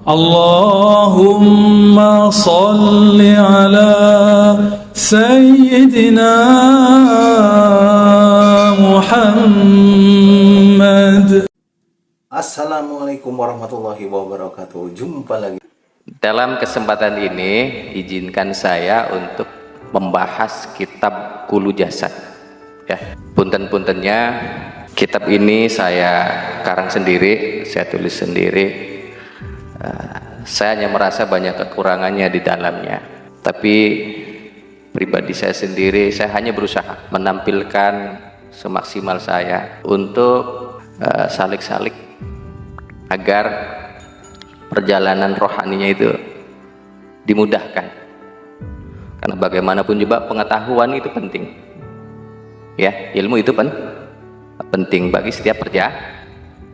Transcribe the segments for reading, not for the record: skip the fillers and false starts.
Allahumma salli ala Sayyidina Muhammad. Assalamualaikum warahmatullahi wabarakatuh. Jumpa lagi. Dalam kesempatan ini izinkan saya untuk membahas kitab Kulu Jasad. Ya, punten-puntennya kitab ini saya karang sendiri, saya tulis sendiri. Saya hanya merasa banyak kekurangannya di dalamnya. Tapi pribadi saya sendiri, saya hanya berusaha menampilkan semaksimal saya untuk salik-salik agar perjalanan rohaninya itu dimudahkan. Karena bagaimanapun juga pengetahuan itu penting. Ya, ilmu itu penting bagi setiap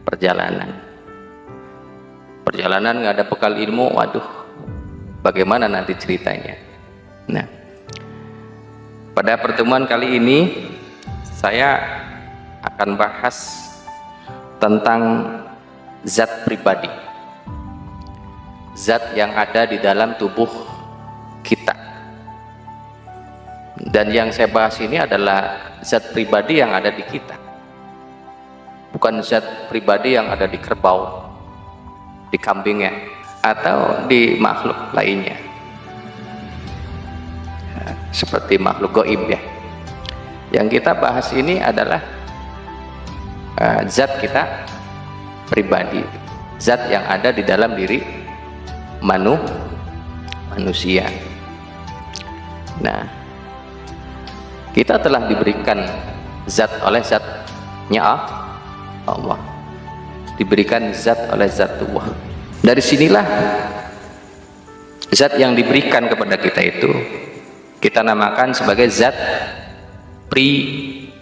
perjalanan. Perjalanan nggak ada bekal ilmu, waduh, bagaimana nanti ceritanya? Nah, pada pertemuan kali ini saya akan bahas tentang zat pribadi, zat yang ada di dalam tubuh kita. Dan yang saya bahas ini adalah zat pribadi yang ada di kita, bukan zat pribadi yang ada di kerbau, di kambingnya, atau di makhluk lainnya, seperti makhluk gaib ya. Yang kita bahas ini adalah zat kita pribadi, zat yang ada di dalam diri manusia. Nah, kita telah diberikan zat oleh zatnya Allah, diberikan zat oleh zatullah. Dari sinilah zat yang diberikan kepada kita itu kita namakan sebagai zat pribadi.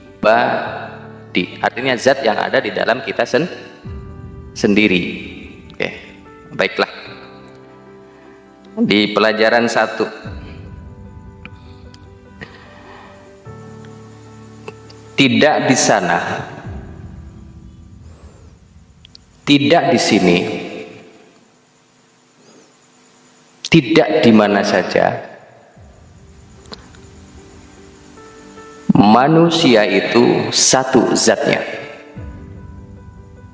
Artinya zat yang ada di dalam kita sendiri. Oke, baiklah. Di pelajaran 1, tidak di sana, tidak di sini, tidak di mana saja, manusia itu satu zatnya.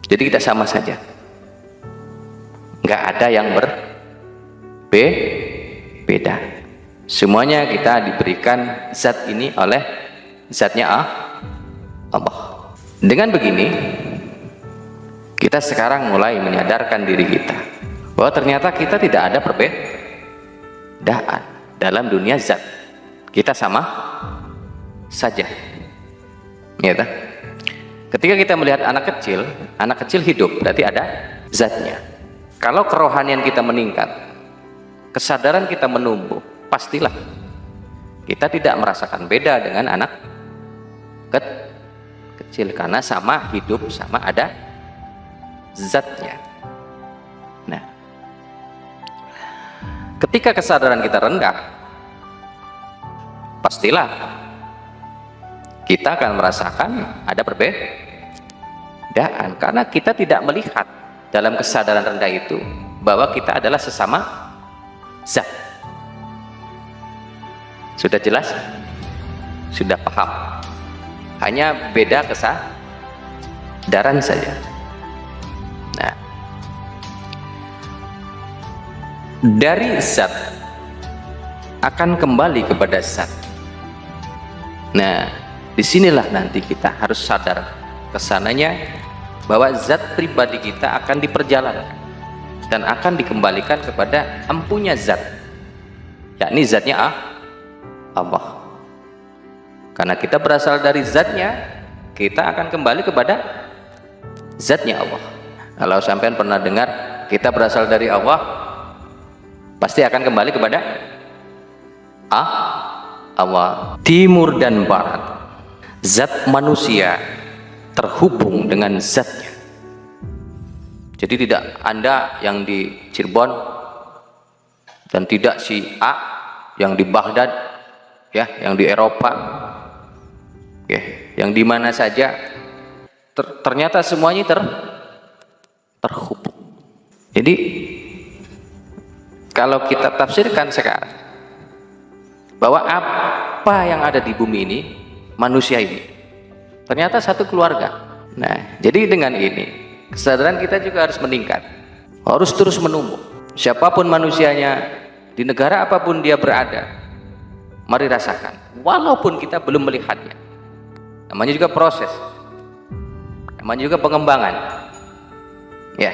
Jadi kita sama saja, nggak ada yang berbeda. Semuanya kita diberikan zat ini oleh zatnya Allah. Dengan begini kita sekarang mulai menyadarkan diri kita bahwa ternyata kita tidak ada perbedaan dalam dunia zat. Kita sama saja. Ya, ketika kita melihat anak kecil hidup, berarti ada zatnya. Kalau kerohanian kita meningkat, kesadaran kita menumbuh, pastilah kita tidak merasakan beda dengan anak kecil, karena sama hidup, sama ada zatnya. Nah, ketika kesadaran kita rendah, pastilah kita akan merasakan ada perbedaan, karena kita tidak melihat dalam kesadaran rendah itu bahwa kita adalah sesama zat. Sudah jelas? Sudah paham? Hanya beda kesadaran saja. Nah, dari zat akan kembali kepada zat. Nah, disinilah nanti kita harus sadar kesananya bahwa zat pribadi kita akan diperjalankan dan akan dikembalikan kepada empunya zat, yakni zatnya Allah. Karena kita berasal dari zatnya, kita akan kembali kepada zatnya Allah. Kalau sampean pernah dengar kita berasal dari Allah, pasti akan kembali kepada Allah. Timur dan barat, zat manusia terhubung dengan zatnya. Jadi tidak Anda yang di Cirebon dan tidak si A yang di Baghdad, ya, yang di Eropa, ya, yang di mana saja, ternyata semuanya terhubung. Jadi kalau kita tafsirkan sekarang bahwa apa yang ada di bumi ini, manusia ini ternyata satu keluarga. Nah, jadi dengan ini kesadaran kita juga harus meningkat, harus terus menumbuh. Siapapun manusianya, di negara apapun dia berada, mari rasakan, walaupun kita belum melihatnya. Namanya juga proses, namanya juga pengembangan. Ya,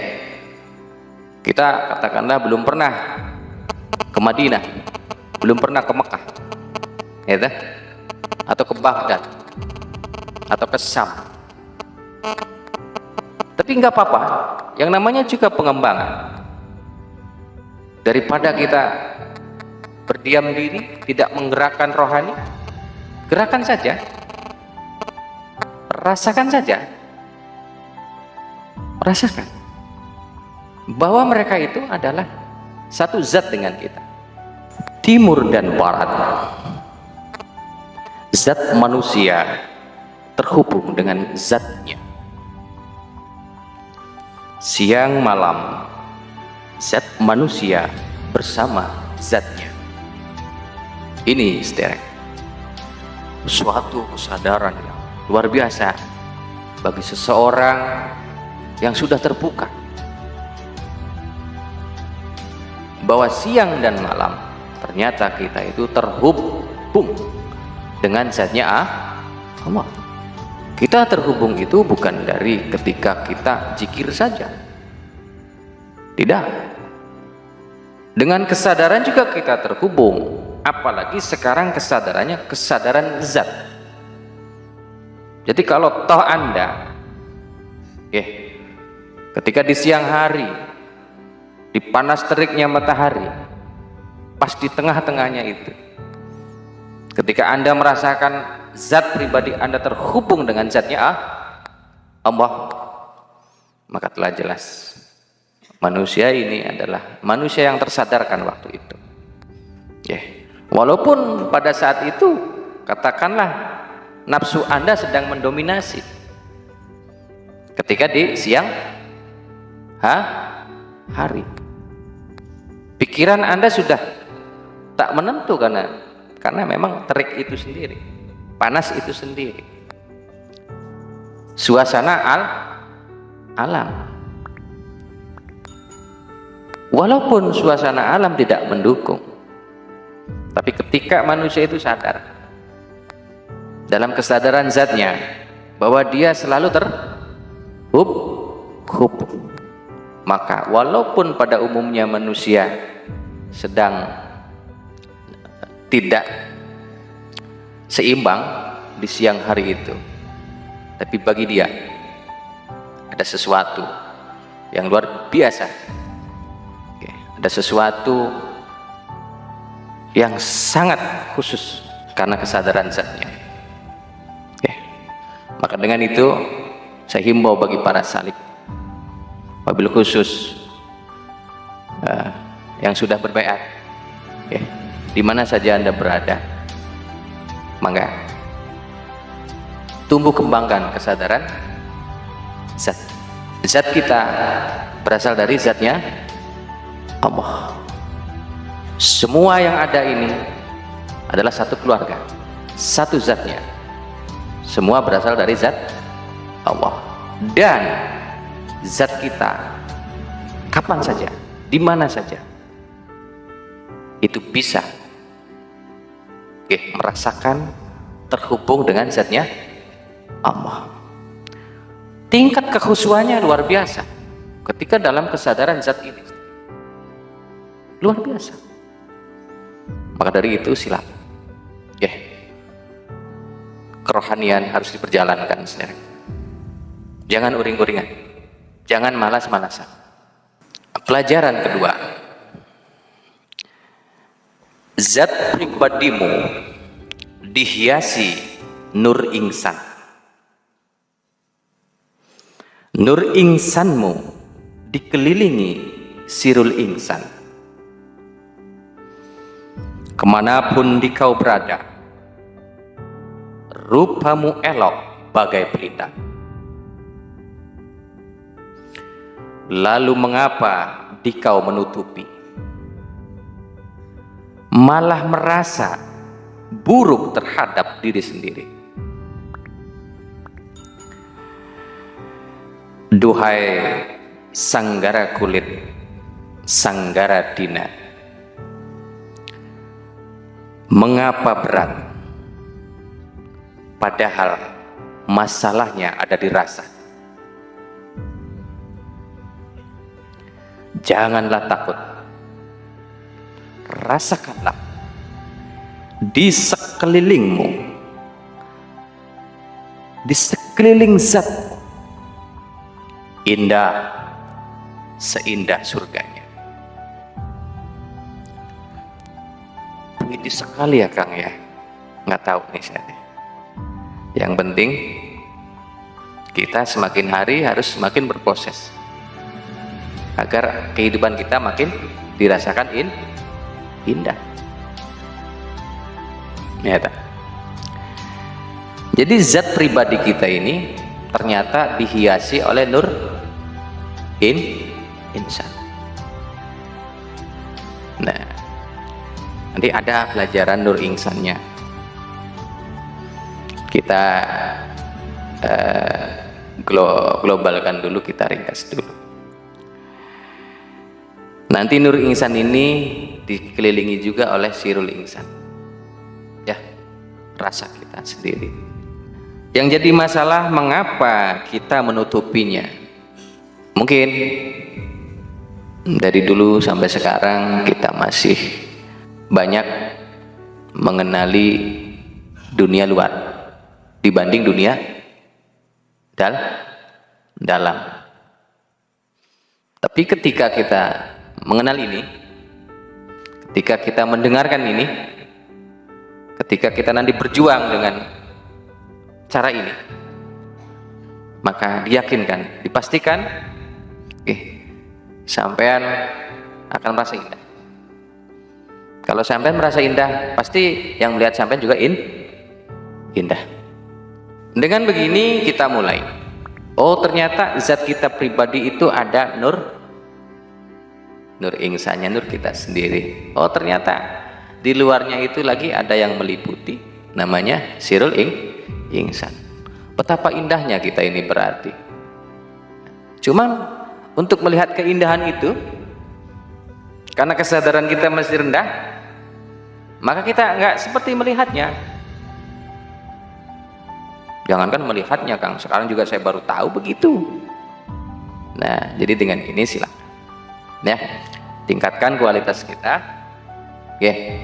kita katakanlah belum pernah ke Madinah, belum pernah ke Mekah, ya, atau ke Baghdad, atau ke Syam. Tapi nggak apa-apa, yang namanya juga pengembangan. Daripada kita berdiam diri, tidak menggerakkan rohani, gerakan saja, rasakan saja, rasakan bahwa mereka itu adalah satu zat dengan kita. Timur dan barat, zat manusia terhubung dengan zatnya. Siang malam, zat manusia bersama zatnya. Ini saudara, suatu kesadaran yang luar biasa bagi seseorang yang sudah terbuka bahwa siang dan malam ternyata kita itu terhubung dengan zatnya Allah. Kita terhubung itu bukan dari ketika kita zikir saja, tidak. Dengan kesadaran juga kita terhubung, apalagi sekarang kesadarannya kesadaran zat. Jadi kalau toh Anda ketika di siang hari, di panas teriknya matahari, pas di tengah-tengahnya itu, ketika Anda merasakan zat pribadi Anda terhubung dengan zatnya Allah, maka telah jelas manusia ini adalah manusia yang tersadarkan waktu itu. Walaupun pada saat itu katakanlah nafsu Anda sedang mendominasi ketika di siang hari, pikiran Anda sudah tak menentu karena memang terik itu sendiri, panas itu sendiri, suasana alam. Walaupun suasana alam tidak mendukung, tapi ketika manusia itu sadar dalam kesadaran zatnya bahwa dia selalu terhubung, maka walaupun pada umumnya manusia sedang tidak seimbang di siang hari itu, tapi bagi dia ada sesuatu yang luar biasa, ada sesuatu yang sangat khusus karena kesadaran zatnya. Maka dengan itu saya himbau bagi para salik, wabil khusus yang sudah berbaiat, di mana saja Anda berada, maka tumbuh kembangkan kesadaran zat. Zat kita berasal dari zatnya Allah. Semua yang ada ini adalah satu keluarga, satu zatnya. Semua berasal dari zat Allah. Dan zat kita kapan saja, di mana saja, itu bisa merasakan terhubung dengan zatnya Allah. Tingkat kekhusyuannya luar biasa ketika dalam kesadaran zat ini, luar biasa. Maka dari itu silakan, kerohanian harus diperjalankan, saudara. Jangan uring-uringan, jangan malas-malasan. Pelajaran kedua, zat pribadimu dihiasi nur ingsan. Nur ingsanmu dikelilingi sirul ingsan. Kemanapun dikau berada, rupamu elok bagai pelita. Lalu mengapa dikau menutupi malah merasa buruk terhadap diri sendiri. Duhai sanggara kulit, sanggara dina, mengapa berat? Padahal masalahnya ada di rasa. Janganlah takut, rasakanlah di sekelilingmu, di sekeliling zat, indah seindah surganya. Ini sekali ya Kang ya, nggak tahu nih saya. Yang penting kita semakin hari harus semakin berproses agar kehidupan kita makin dirasakan indah. Ya, tak? Jadi zat pribadi kita ini ternyata dihiasi oleh nur insan. Nah, nanti ada pelajaran nur insannya. Kita globalkan dulu, kita ringkas dulu. Nanti nur insan ini dikelilingi juga oleh sirul insan, ya, rasa kita sendiri. Yang jadi masalah mengapa kita menutupinya? Mungkin dari dulu sampai sekarang kita masih banyak mengenali dunia luar dibanding dunia dalam. Tapi ketika kita mengenal ini, ketika kita mendengarkan ini, ketika kita nanti berjuang dengan cara ini, maka diyakinkan, dipastikan, sampean akan merasa indah. Kalau sampean merasa indah, pasti yang melihat sampean juga indah. Dengan begini kita mulai. Oh, ternyata zat kita pribadi itu ada nur insannya, nur kita sendiri. Oh, ternyata di luarnya itu lagi ada yang meliputi, namanya sirul insan. Betapa indahnya kita ini berarti. Cuman untuk melihat keindahan itu, karena kesadaran kita masih rendah, maka kita nggak seperti melihatnya. Jangankan melihatnya, Kang, sekarang juga saya baru tahu begitu. Nah, jadi dengan ini silakan, ya, tingkatkan kualitas kita.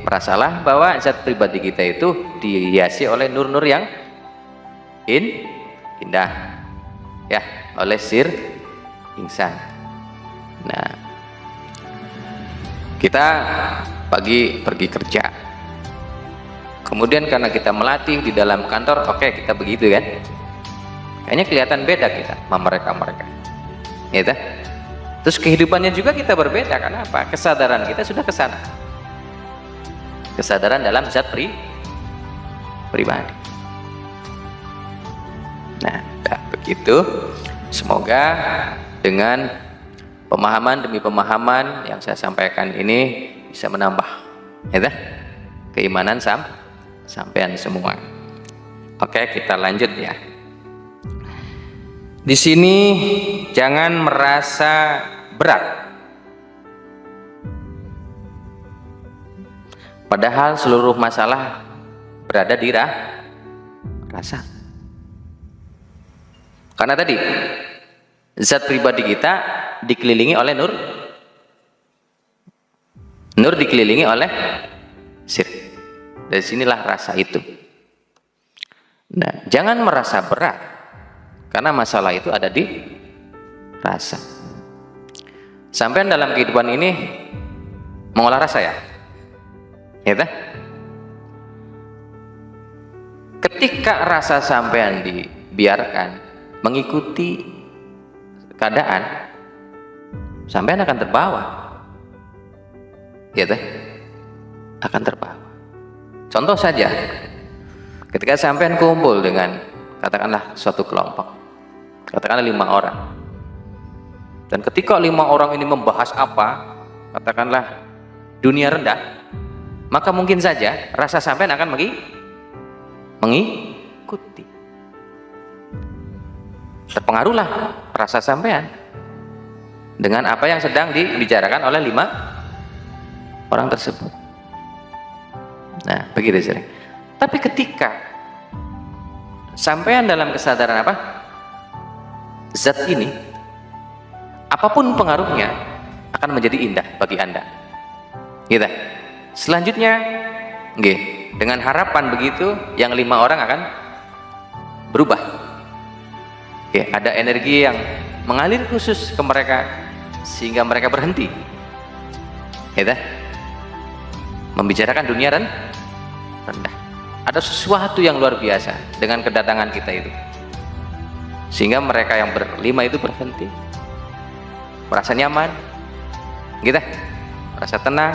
Merasalah bahwa zat pribadi kita itu dihiasi oleh nur-nur yang indah, ya, oleh sir insan. Nah, kita pagi pergi kerja, kemudian karena kita melatih di dalam kantor, oke, kita begitu kan, kayaknya kelihatan beda kita sama mereka, gitu. Terus kehidupannya juga kita berbeda, karena apa? Kesadaran kita sudah ke sana, kesadaran dalam zat pribadi. Nah, begitu. Semoga dengan pemahaman demi pemahaman yang saya sampaikan ini bisa menambah, ya, keimanan sampean semua. Oke, kita lanjut ya. Di sini jangan merasa berat, padahal seluruh masalah berada di rasa. Karena tadi zat pribadi kita dikelilingi oleh nur dikelilingi oleh sir. Dari sinilah rasa itu. Nah, jangan merasa berat, karena masalah itu ada di rasa. Sampai dalam kehidupan ini mengolah rasa, ya, ya. Ketika rasa sampean dibiarkan mengikuti keadaan, sampean akan terbawa, ya, akan terbawa. Contoh saja, ketika sampean kumpul dengan katakanlah suatu kelompok, katakanlah 5 orang, dan ketika 5 orang ini membahas apa, katakanlah dunia rendah, maka mungkin saja rasa sampean akan mengikuti. Terpengaruhlah rasa sampean dengan apa yang sedang dibicarakan oleh 5 orang tersebut. Nah, begitu sering. Tapi ketika sampean dalam kesadaran apa? Zat ini, apapun pengaruhnya akan menjadi indah bagi Anda. Gitu. Selanjutnya, dengan harapan begitu, yang 5 orang akan berubah. Ada energi yang mengalir khusus ke mereka sehingga mereka berhenti. Gitu. Membicarakan dunia rendah. Ada sesuatu yang luar biasa dengan kedatangan kita itu, sehingga mereka yang ber-5 itu berhenti, merasa nyaman, gitu, merasa tenang,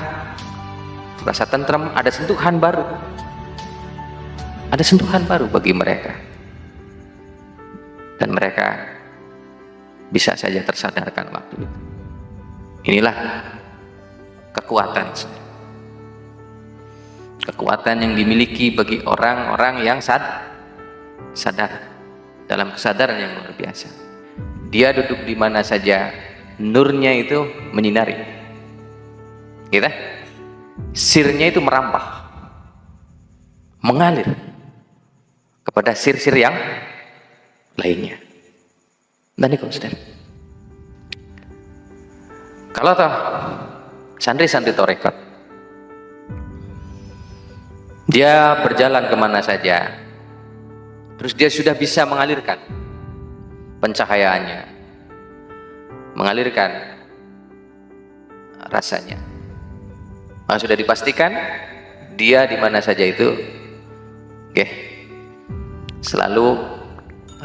merasa tentrem. Ada sentuhan baru bagi mereka, dan mereka bisa saja tersadarkan waktu itu. Inilah kekuatan yang dimiliki bagi orang-orang yang sadar dalam kesadaran yang luar biasa. Dia duduk di mana saja, nurnya itu menyinari, gitu. Sirnya itu merampah, mengalir kepada sir-sir yang lainnya. Dan itu, saudara, kalau toh santri-santri tarekat, dia berjalan kemana saja, terus dia sudah bisa mengalirkan pencahayaannya, mengalirkan rasanya, maka sudah dipastikan dia di mana saja itu selalu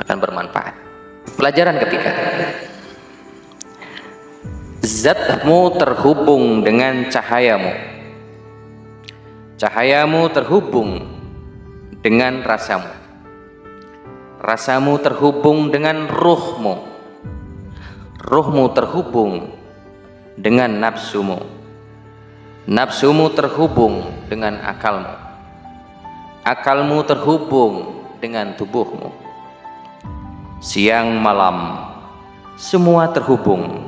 akan bermanfaat. Pelajaran ketiga, zatmu terhubung dengan cahayamu. Cahayamu terhubung dengan rasamu. Rasamu terhubung dengan ruhmu. Ruhmu terhubung dengan nafsumu. Nafsumu terhubung dengan akalmu. Akalmu terhubung dengan tubuhmu. Siang malam semua terhubung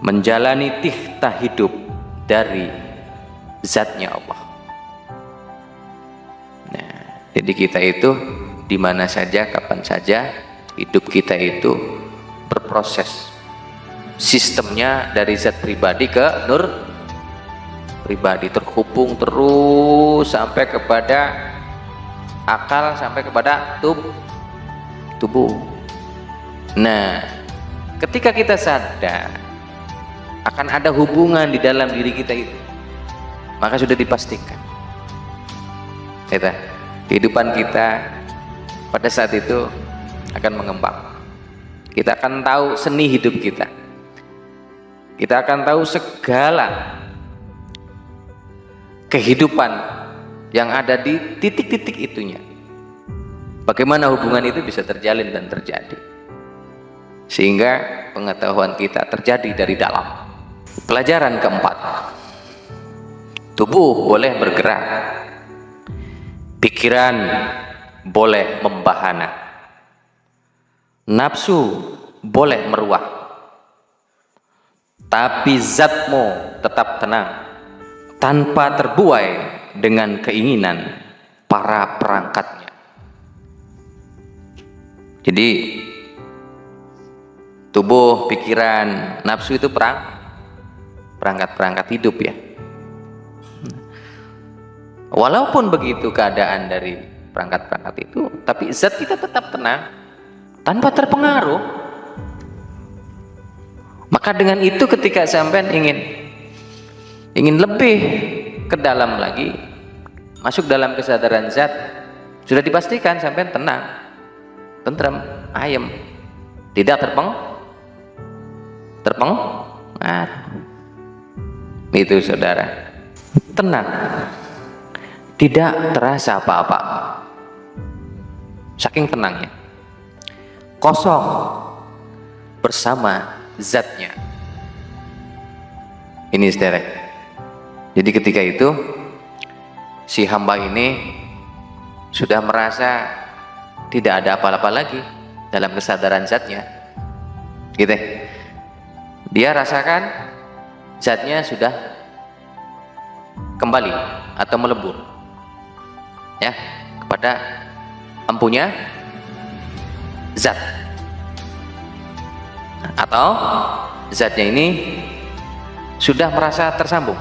menjalani tihta hidup dari zatnya Allah. Jadi kita itu di mana saja, kapan saja, hidup kita itu berproses. Sistemnya dari zat pribadi ke nur pribadi, terhubung terus sampai kepada akal, sampai kepada tubuh. Nah, ketika kita sadar akan ada hubungan di dalam diri kita itu, maka sudah dipastikan kehidupan kita pada saat itu akan mengembang. Kita akan tahu seni hidup kita. Kita akan tahu segala kehidupan yang ada di titik-titik itunya. Bagaimana hubungan itu bisa terjalin dan terjadi, sehingga pengetahuan kita terjadi dari dalam. Pelajaran keempat, tubuh boleh bergerak, pikiran boleh membahana, nafsu boleh meruah, tapi zatmu tetap tenang tanpa terbuai dengan keinginan para perangkatnya. Jadi tubuh, pikiran, nafsu itu perangkat-perangkat hidup ya. Walaupun begitu keadaan dari perangkat-perangkat itu, tapi zat kita tetap tenang tanpa terpengaruh. Maka dengan itu ketika sampean ingin lebih ke dalam lagi, masuk dalam kesadaran zat, sudah dipastikan sampean tenang, tentrem, ayem, tidak itu saudara, tenang, tidak terasa apa-apa, saking tenangnya, kosong bersama zatnya. Ini saudara. Jadi ketika itu si hamba ini sudah merasa tidak ada apa-apa lagi dalam kesadaran zatnya, gitu. Dia rasakan zatnya sudah kembali atau melebur, ya, kepada empunya zat, atau zatnya ini sudah merasa tersambung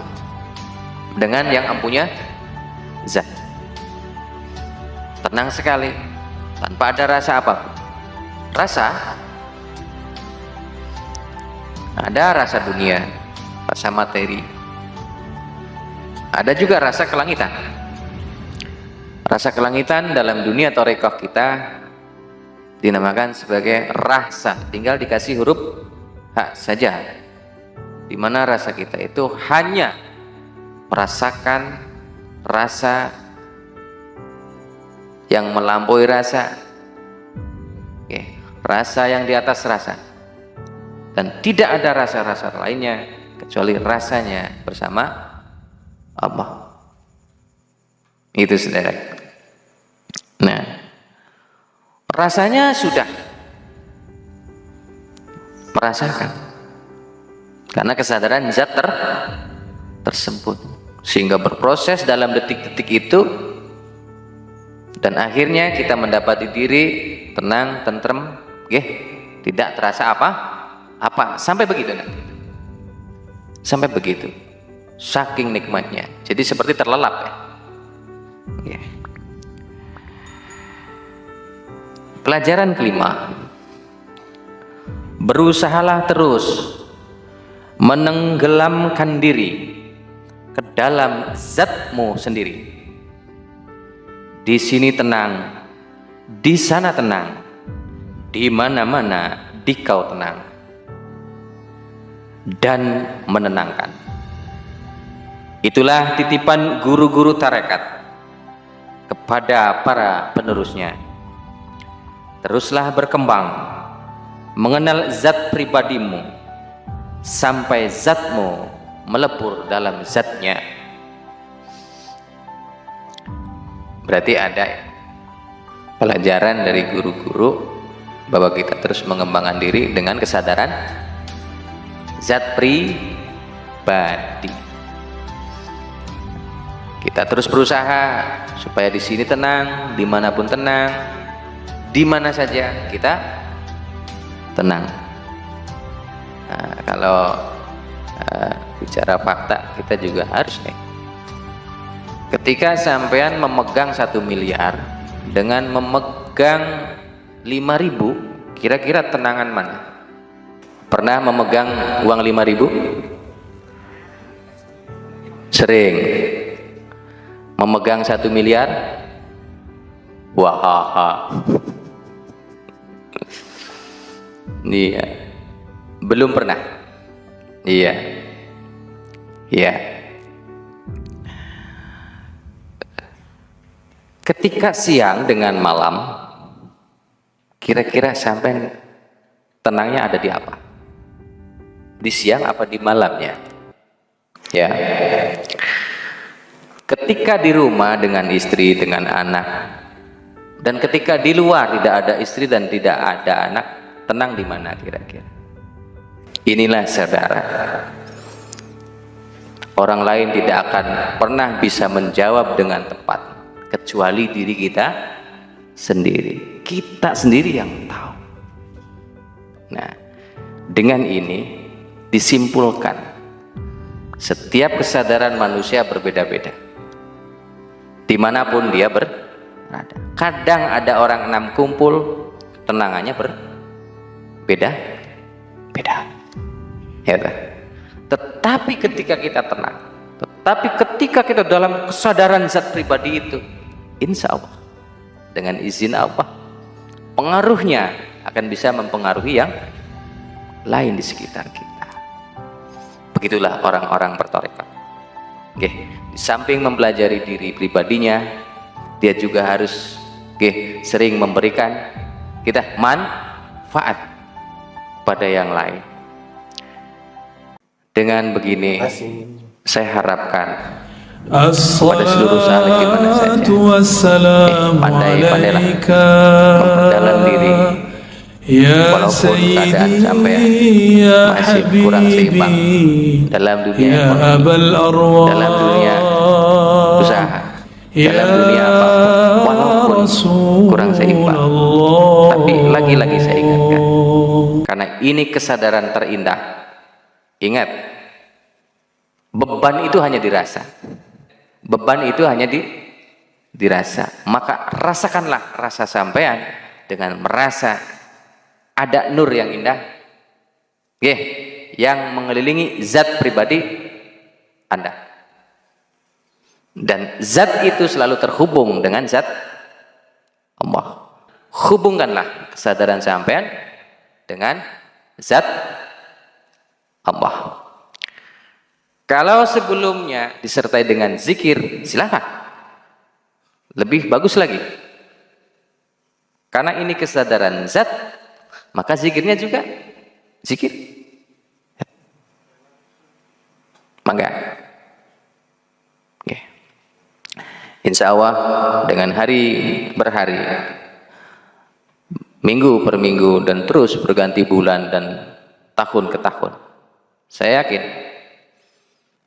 dengan yang empunya zat. Tenang sekali, tanpa ada rasa apapun. Ada rasa dunia, rasa materi, ada juga rasa kelangitan. Rasa kelangitan dalam dunia thariqah kita dinamakan sebagai rasa, tinggal dikasih huruf H saja, dimana rasa kita itu hanya merasakan rasa yang melampaui rasa, rasa yang di atas rasa, dan tidak ada rasa-rasa lainnya kecuali rasanya bersama Allah. Itu saudara. Nah, rasanya sudah merasakan karena kesadaran zat tersebut, sehingga berproses dalam detik-detik itu, dan akhirnya kita mendapati diri tenang, tentrem, tidak terasa apa sampai begitu nanti. Sampai begitu, saking nikmatnya, jadi seperti terlelap, ya. Pelajaran kelima, berusahalah terus menenggelamkan diri ke dalam zatmu sendiri. Di sini tenang, di sana tenang, di mana-mana di kau tenang, dan menenangkan. Itulah titipan guru-guru tarekat kepada para penerusnya. Teruslah berkembang mengenal zat pribadimu sampai zatmu melebur dalam zatnya. Berarti ada pelajaran dari guru-guru bahwa kita terus mengembangkan diri dengan kesadaran zat pribadi. Kita terus berusaha supaya di sini tenang, dimanapun tenang, di mana saja kita tenang. Nah, kalau bicara fakta, kita juga harus nih. Ketika sampean memegang 1 miliar dengan memegang 5.000, kira-kira tenangan mana? Pernah memegang uang 5.000? Sering. Memegang 1 miliar? Wahaha. Iya. Belum pernah. Iya. Iya. Ketika siang dengan malam, kira-kira sampai tenangnya ada di apa? Di siang apa di malamnya? Ya. Ketika di rumah dengan istri, dengan anak, dan ketika di luar tidak ada istri dan tidak ada anak, tenang di mana kira-kira? Inilah saudara, orang lain tidak akan pernah bisa menjawab dengan tepat kecuali diri kita sendiri. Kita sendiri yang tahu. Nah, dengan ini disimpulkan, setiap kesadaran manusia berbeda-beda dimanapun dia berada. Kadang ada orang 6 kumpul, tenangannya berbeda-beda, ya. Tetapi ketika kita tenang, tetapi ketika kita dalam kesadaran zat pribadi itu, insya Allah dengan izin Allah, pengaruhnya akan bisa mempengaruhi yang lain di sekitar kita. Begitulah orang-orang bertarekat. Di samping mempelajari diri pribadinya, dia juga harus sering memberikan kita manfaat pada yang lain. Dengan begini, saya harapkan kepada seluruh saleh di mana saja. الصلاة والسلام Pandai-pandailah عليك memperdalam diri يا walaupun keadaan سيدي sampai يا masih kurang seimbang حبيبي dalam dunia يا ekonomi, أبا الأرواح dalam dunia usaha, يا dalam dunia apapun, walaupun kurang رسول seimbang. الله. Tapi lagi-lagi saya ingatkan, karena ini kesadaran terindah. Ingat, beban itu hanya dirasa. Beban itu hanya dirasa. Maka rasakanlah rasa sampean dengan merasa ada nur yang indah, yang mengelilingi zat pribadi Anda. Dan zat itu selalu terhubung dengan zat Allah. Hubungkanlah kesadaran sampean dengan zat Allah. Kalau sebelumnya disertai dengan zikir, silakan. Lebih bagus lagi. Karena ini kesadaran zat, maka zikirnya juga zikir. Mangga. Okay. Insya Allah dengan hari berhari, minggu per minggu, dan terus berganti bulan dan tahun ke tahun, saya yakin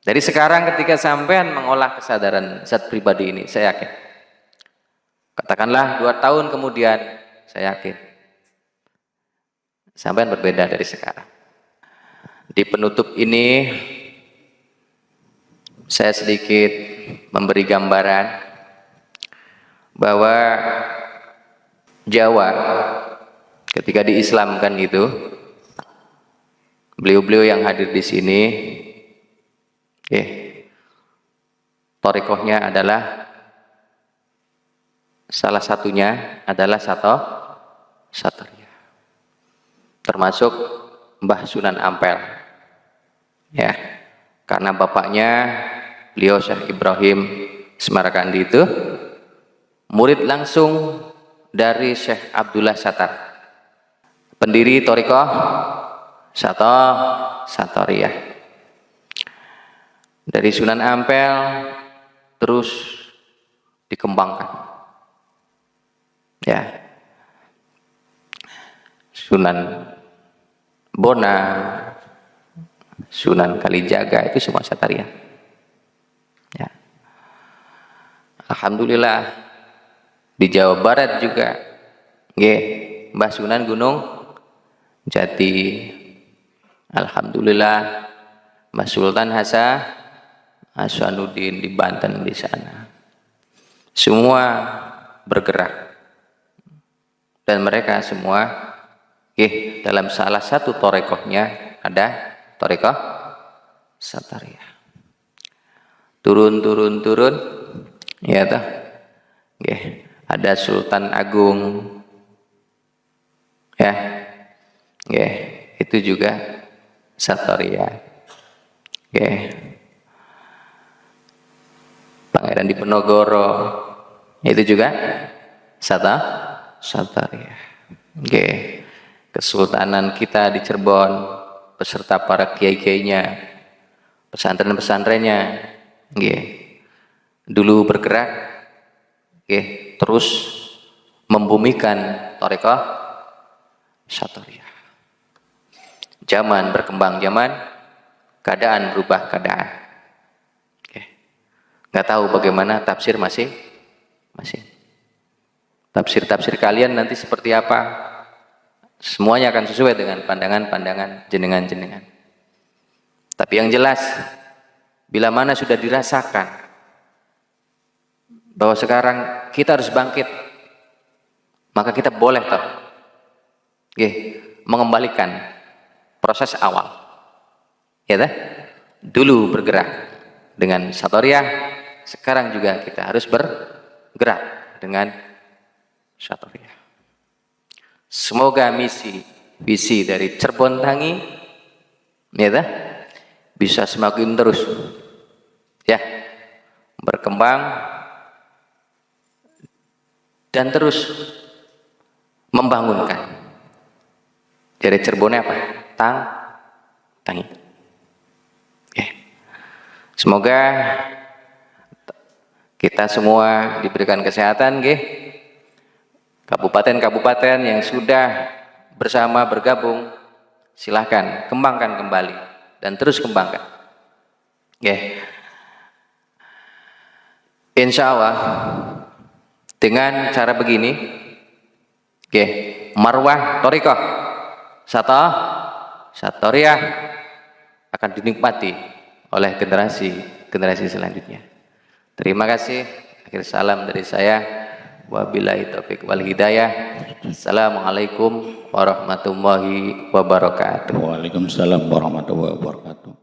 dari sekarang ketika sampean mengolah kesadaran zat pribadi ini, saya yakin, katakanlah 2 tahun kemudian, saya yakin sampean berbeda dari sekarang. Di penutup ini saya sedikit memberi gambaran bahwa Jawa ketika diislamkan itu, beliau-beliau yang hadir di sini, thariqahnya adalah salah satunya adalah Satoriyah, termasuk Mbah Sunan Ampel, ya, karena bapaknya beliau Syekh Ibrahim Semarkandi itu murid langsung dari Syekh Abdullah Sattar, pendiri thariqah Satoriyah. Dari Sunan Ampel terus dikembangkan, ya, Sunan Bona, Sunan Kalijaga, itu semua Satoriyah, ya. Alhamdulillah di Jawa Barat juga, Mbah Sunan Gunung Jati, alhamdulillah Mbah Sultan Hasanuddin di Banten di sana, semua bergerak, dan mereka semua dalam salah satu thariqahnya ada thariqah Satoriyah. Turun, ya toh, ada Sultan Agung, ya, itu juga Satoriyah, Pangeran Diponegoro, itu juga Satoriyah. Kesultanan kita di Cirebon beserta para kiai-kiainya, pesantren-pesantrennya, dulu bergerak, terus membumikan thariqah Satoriyah. Zaman berkembang zaman, keadaan berubah keadaan. Nggak tahu bagaimana tafsir masing. Tafsir kalian nanti seperti apa? Semuanya akan sesuai dengan pandangan-pandangan jenengan-jenengan. Tapi yang jelas, bila mana sudah dirasakan bahwa sekarang kita harus bangkit, maka kita boleh mengembalikan proses awal. Ya dah? Dulu bergerak dengan Satoriyah, sekarang juga kita harus bergerak dengan Satoriyah. Semoga visi dari Cirebon Tangi, ya dah, bisa semakin terus, ya, berkembang dan terus membangunkan. Dari Cirebonnya apa? Tangi. Semoga kita semua diberikan kesehatan, nggih. Kabupaten-kabupaten yang sudah bersama bergabung, silahkan kembangkan kembali dan terus kembangkan. Nggih. Insya Allah dengan cara begini, nggih, marwah thariqah Satoriyah akan dinikmati oleh generasi selanjutnya. Terima kasih. Akhir salam dari saya. Wabillahi taufik wal hidayah. Assalamualaikum warahmatullahi wabarakatuh. Waalaikumsalam warahmatullahi wabarakatuh.